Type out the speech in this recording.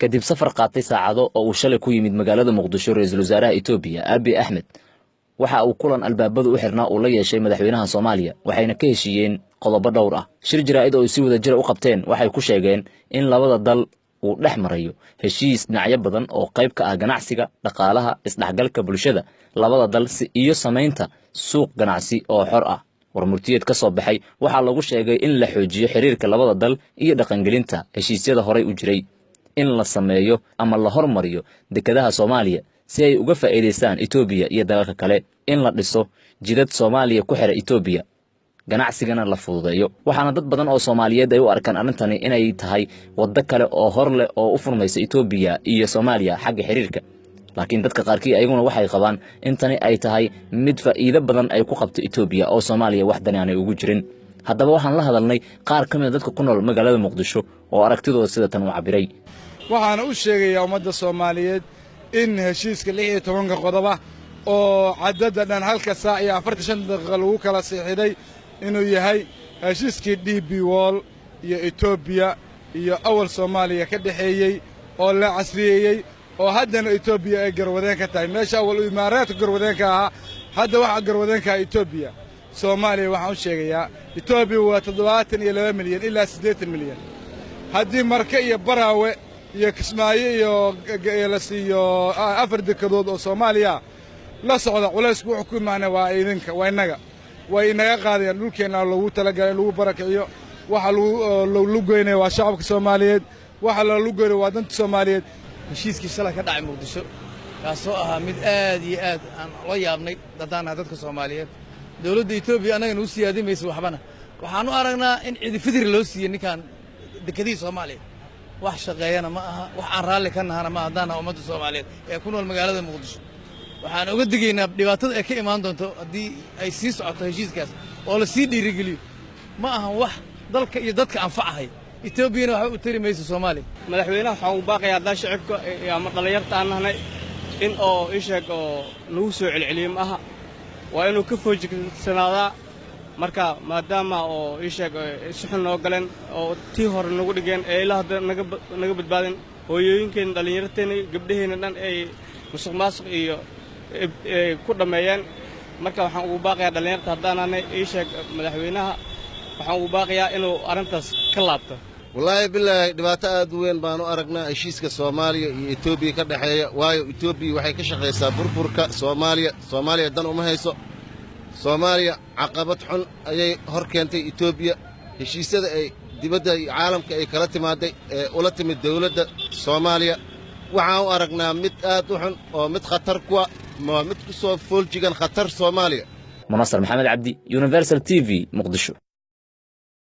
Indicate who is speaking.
Speaker 1: kadib safar qaatay saacado oo uu shalay ku yimid magaalada Muqdisho ra'iisul wasaaraha Itoobiya Abiy Ahmed waxa uu kulan albaabadu u xirnaa uu la yeeshay madaxweynaha Soomaaliya waxayna ka heshiiyeen qodobo dhowr ah shir jiraa'id oo si wada jir u qabteen waxay ku sheegeen in labada dal uu dhex marayo heshiis dhinacyo badan oo qayb ka ah ganacsiga dhaqaalaha isdhexgalka bulshada labada dal iyo sameynta suuq ganacsi oo xor ah warmurtiyeed ka soo baxay waxa lagu sheegay in la xoojiyo xiriirka labada dal iyo dhaqangelinta heshiisyada horay u jiray in la sameeyo ama la hormariyo dekedaha Soomaaliya si ay uga faa'iideystaan Itoobiya iyo dalalka kale in la dhiso jidad Soomaaliya ku xira Itoobiya ganacsigana la fududeeyo waxaana dad badan oo Soomaaliyeed ay u arkaan arintani inay tahay waddo kale oo hor leh oo u furmaysa Itoobiya iyo Soomaaliya xagga xiriirka laakiin dadka qaarkii ayaguna waxay qabaan in tani ay tahay mid faa'iido badan ay ku qabto Itoobiya oo Soomaaliya wax dan aanay ugu jirin haddaba waxaan la hadalnay qaar ka mid ah dadka ku nool magaalada Muqdisho oo aragtidooda sida tan u cabiray
Speaker 2: waxaana u sheegayaa ummadda Soomaaliyeed in heshiiska 16 qodob oo cadada dhan halka saac iyo 45 daqiiqo lagu kala saxiixday inuu yahay heshiiskii DP World iyo Itoobiya iyo awal Soomaaliya ka dhaxeeyay oo la casriyeeyay oo haddana Itoobiya ay garwadeen ka tahay meesha awal Imaaraadka garwadeen ka ah hadda waxa garwadeen ka Itoobiya Soomaaliya waxaan u sheegayaa Itoobiya waa 72 milyan ilaa 80 milyan haddii marka iyo baraawe iyo Kismaayo iyo la siiyo afar dekedood oo Soomaaliya la socda culaysku wuxuu ku imaanay waa idinka waa inaga way inaga qaadayaan dhulkeena lagu talagalay lagu barakiyo waxa lagu goynay waa shacabka Soomaaliyeed waxa lagu goynay waa danta Soomaaliyeed
Speaker 3: heshiiskii shalay ka dhacay Muqdisho kaasoo ahaa mid aad iyo aad aan la yaabnay dadka Soomaaliyeed dawladda Itoobiya anaga u siyaadimayso waxbana waxaan u aragnaa in cid fidri loo siiyay ninkan dekedii Soomaaliya wax shaqeeyana ma aha wax aan raalli ka nahana ma hadana ummadda Soomaaliyeed ee ku nool magaalada Muqdisho waxaan uga digaynaa dhibaatada ay ka imaan doonto haddii ay sii socoto heshiiskaas oo la sii dhiirigliyo ma aha wax dalka iyo dadka anfacahay Itoobiyana waxa u tiri mayso Soomaaliya
Speaker 4: madaxweynaha waxa uu baaqayaa dad shacabka ama dhalinyarta aan nahnay in oo isheeg oo lagu soo celceliyo ma aha waa inuu ka foojigsanaada marka maadaama oo isheeg suxun oo galeen oo tii hore nagu dhigeen ee ilaa hadda naga badbaadin hooyooyinkeen dhalinyarteena gabdhaheena dhan ay musuqmaasuq iyo ku dhameeyeen marka waxaan ugu baaqayaa dhalinyarta haddaananay isheeg madaxweynaha waxaan ugu baaqayaa inuu arintaas ka laabto
Speaker 5: wallaahi billaahi dhibaato aad u weyn baan u aragnaa heshiiska Soomaaliya iyo Itoobiya ka dhaxeeya waayo Itoobiya waxay ka shaqeysaa burburka Soomaaliya dan uma hayso Soomaaliya caqabad xun ayay hor keentay Itoobiya heshiisyada ay dibadda iyo caalamka ay kala timaaday ee ula timid dawladda Soomaaliya waxaan u aragnaa mid aad u xun oo mid khatar ku ah mid ku soo fooljigan khatar Soomaaliya
Speaker 1: Munasar Maxamed Cabdi Universal TV Muqdisho